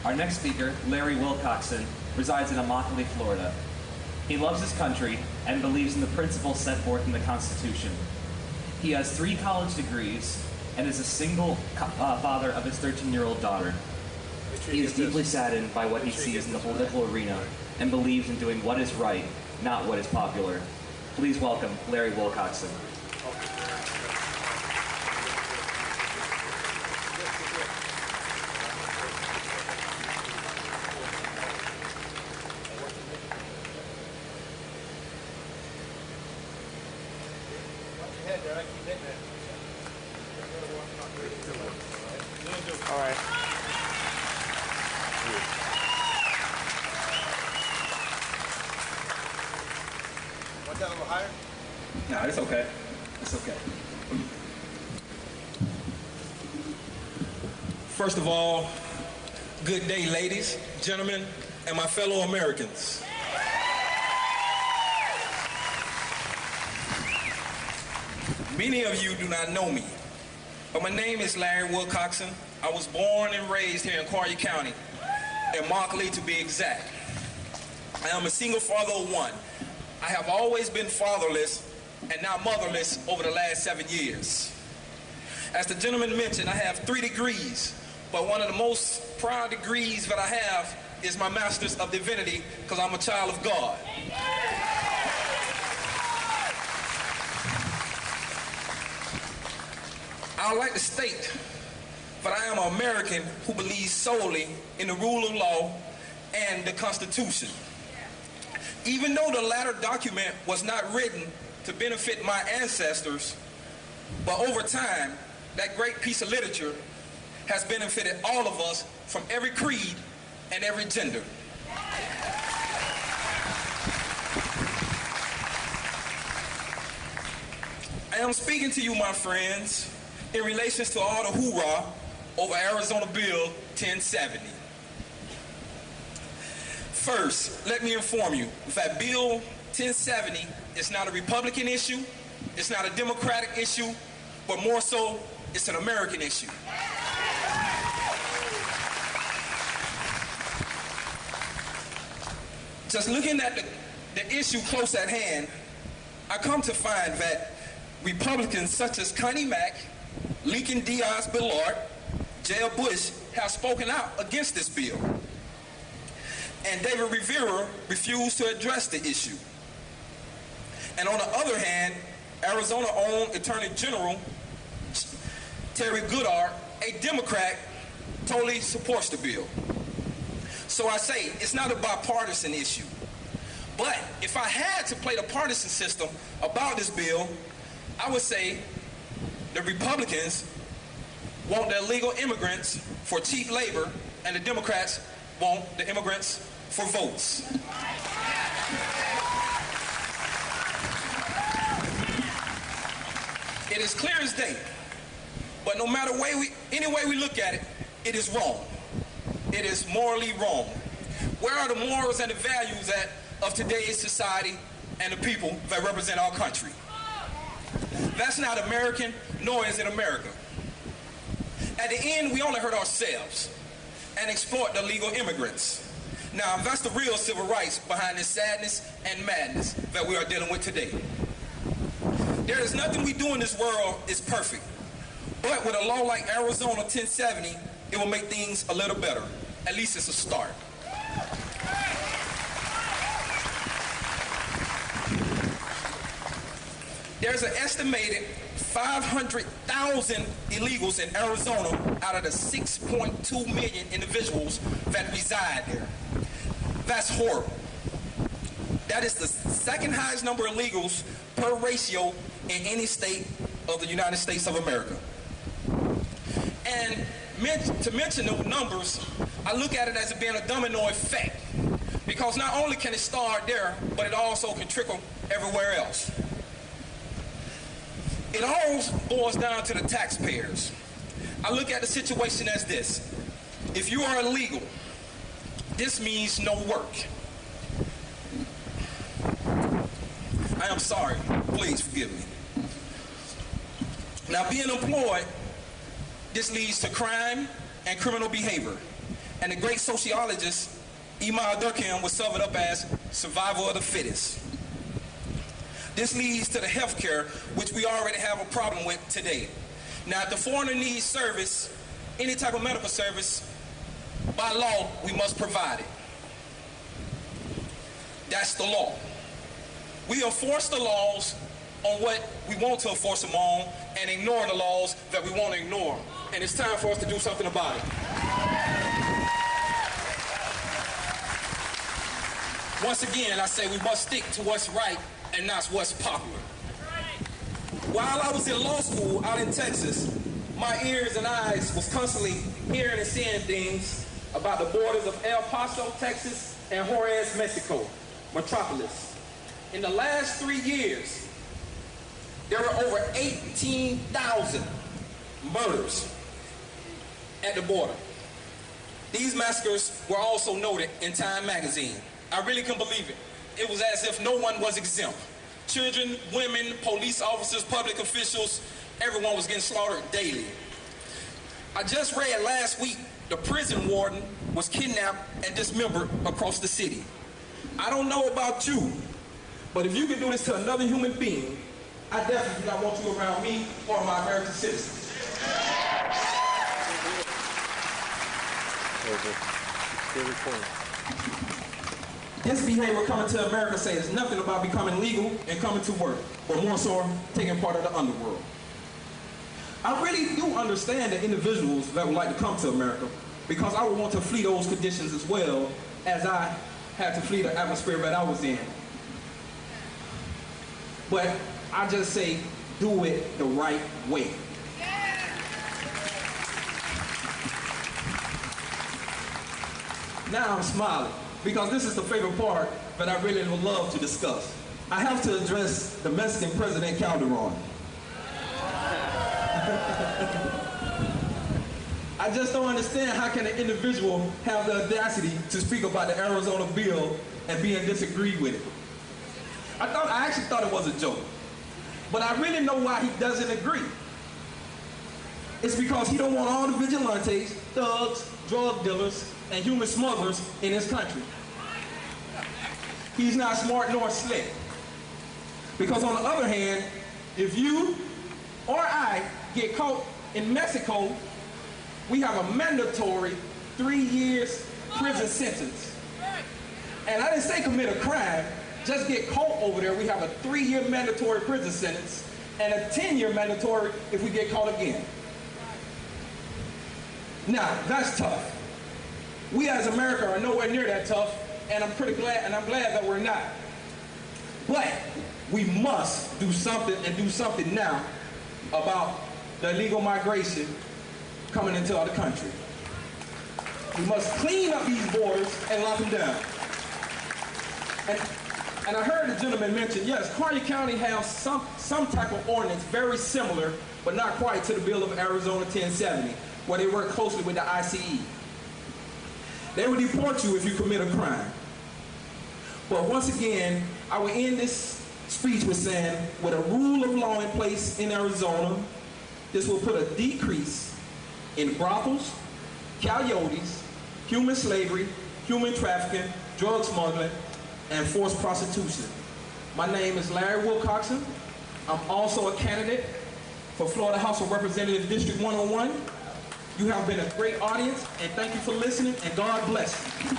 Our next speaker, Larry Wilcoxson, resides in Immokalee, Florida. He loves his country and believes in the principles set forth in the Constitution. He has 3 college degrees and is a single father of his 13-year-old daughter. He is deeply saddened by what he sees in the political arena and believes in doing what is right, not what is popular. Please welcome Larry Wilcoxson. All right. Want that a little higher? No, it's okay. It's okay. First of all, good day, ladies, gentlemen, and my fellow Americans. Many of you do not know me, but my name is Larry Wilcoxson. I was born and raised here in Collier County, in Immokalee to be exact. I am a single father of 1. I have always been fatherless and now motherless over the last 7 years. As the gentleman mentioned, I have 3 degrees, but one of the most proud degrees that I have is my Master's of Divinity, because I'm a child of God. I would like to state that I am an American who believes solely in the rule of law and the Constitution. Even though the latter document was not written to benefit my ancestors, but over time, that great piece of literature has benefited all of us from every creed and every gender. I am speaking to you, my friends, in relation to all the hoorah over Arizona Bill 1070. First, let me inform you that Bill 1070 is not a Republican issue, it's not a Democratic issue, but more so, it's an American issue. Just looking at the issue close at hand, I come to find that Republicans such as Connie Mack, Lincoln Diaz-Balart, Jeb Bush have spoken out against this bill. And David Rivera refused to address the issue. And on the other hand, Arizona-owned Attorney General Terry Goodart, a Democrat, totally supports the bill. So I say, it's not a bipartisan issue. But if I had to play the partisan system about this bill, I would say the Republicans want the illegal immigrants for cheap labor, and the Democrats want the immigrants for votes. It is clear as day, but no matter any way we look at it, it is wrong. It is morally wrong. Where are the morals and the values of today's society and the people that represent our country? That's not American, nor is it America. At the end, we only hurt ourselves and exploit the illegal immigrants. Now, that's the real civil rights behind this sadness and madness that we are dealing with today. There is nothing we do in this world is perfect. But with a law like Arizona 1070, it will make things a little better. At least it's a start. There's an estimated 500,000 illegals in Arizona out of the 6.2 million individuals that reside there. That's horrible. That is the second highest number of illegals per ratio in any state of the United States of America. And to mention the numbers, I look at it as being a domino effect, because not only can it start there, but it also can trickle everywhere else. It all boils down to the taxpayers. I look at the situation as this. If you are illegal, this means no work. I am sorry. Please forgive me. Now, being employed, this leads to crime and criminal behavior. and the great sociologist Imal Durkheim would sum it up as survival of the fittest. This leads to the health care, which we already have a problem with today. Now, if the foreigner needs service, any type of medical service, by law, we must provide it. That's the law. We enforce the laws on what we want to enforce them on and ignore the laws that we want to ignore. And it's time for us to do something about it. Once again, I say we must stick to what's right and not what's popular. While I was in law school out in Texas, my ears and eyes was constantly hearing and seeing things about the borders of El Paso, Texas, and Juarez, Mexico, metropolis. In the last 3 years, there were over 18,000 murders at the border. These massacres were also noted in Time magazine. I really couldn't believe it. It was as if no one was exempt. Children, women, police officers, public officials, everyone was getting slaughtered daily. I just read last week the prison warden was kidnapped and dismembered across the city. I don't know about you, but if you can do this to another human being, I definitely do not want you around me or my American citizens. This behavior coming to America says nothing about becoming legal and coming to work, but more so taking part of the underworld. I really do understand the individuals that would like to come to America, because I would want to flee those conditions as well as I had to flee the atmosphere that I was in. But I just say, do it the right way. Now I'm smiling, because this is the favorite part that I really would love to discuss. I have to address the Mexican President Calderon. I just don't understand how can an individual have the audacity to speak about the Arizona bill and being disagreed with it. I actually thought it was a joke, but I really know why he doesn't agree. It's because he don't want all the vigilantes, thugs, drug dealers, and human smugglers in his country. He's not smart nor slick. Because on the other hand, if you or I get caught in Mexico, we have a mandatory 3 years prison sentence. And I didn't say commit a crime, just get caught over there. We have a 3-year mandatory prison sentence and a 10-year mandatory if we get caught again. Now, that's tough. We as America are nowhere near that tough, and I'm glad that we're not. But we must do something, and do something now, about the illegal migration coming into our country. We must clean up these borders and lock them down. And I heard the gentleman mention, yes, Collier County has some type of ordinance very similar, but not quite to the bill of Arizona 1070, where they work closely with the ICE. They will deport you if you commit a crime. But once again, I will end this speech with saying, with a rule of law in place in Arizona, this will put a decrease in brothels, coyotes, human slavery, human trafficking, drug smuggling, and forced prostitution. My name is Larry Wilcoxson. I'm also a candidate for Florida House of Representatives District 101. You have been a great audience, and thank you for listening, and God bless you.